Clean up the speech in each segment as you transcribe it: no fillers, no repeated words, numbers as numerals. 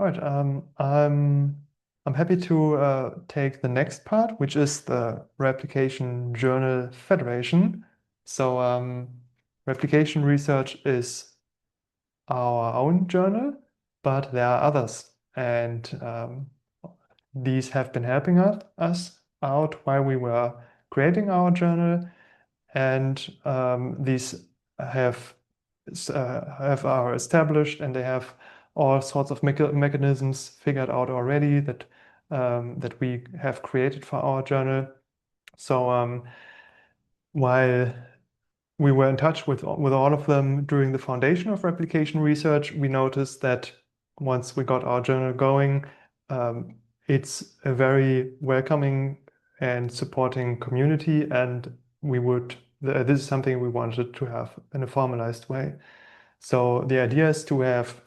All right. I'm happy to take the next part, which is the Replication Journal Federation. So Replication Research is our own journal, but there are others, and these have been helping us out while we were creating our journal, and these have are established, and they have all sorts of mechanisms figured out already that that we have created for our journal. So while we were in touch with all of them during the foundation of replication research, we noticed that once we got our journal going, it's a very welcoming and supporting community, and this is something we wanted to have in a formalized way. So the idea is to have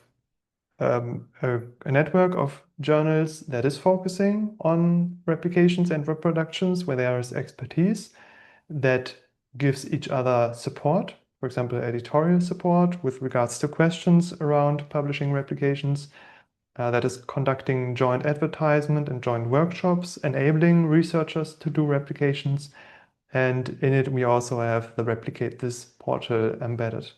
a network of journals that is focusing on replications and reproductions where there is expertise that gives each other support, for example, editorial support with regards to questions around publishing replications, that is conducting joint advertisement and joint workshops, enabling researchers to do replications. And in it, we also have the ReplicateThis portal embedded.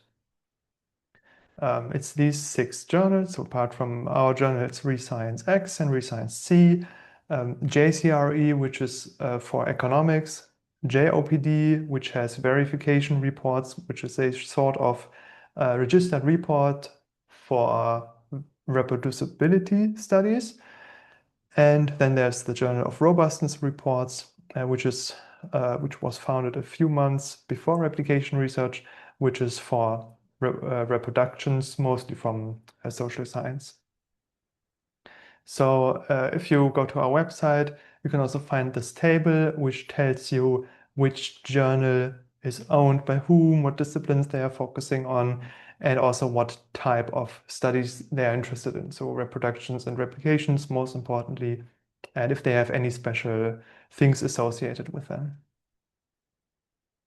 It's these 6 journals. So apart from our journal, it's ReScience X and ReScience C, JCRE, which is for economics, JOPD, which has verification reports, which is a sort of registered report for reproducibility studies. And then there's the Journal of Robustness Reports, which was founded a few months before replication research, which is for reproductions, mostly from social science. So if you go to our website, you can also find this table, which tells you which journal is owned by whom, what disciplines they are focusing on, and also what type of studies they are interested in. So reproductions and replications, most importantly, and if they have any special things associated with them.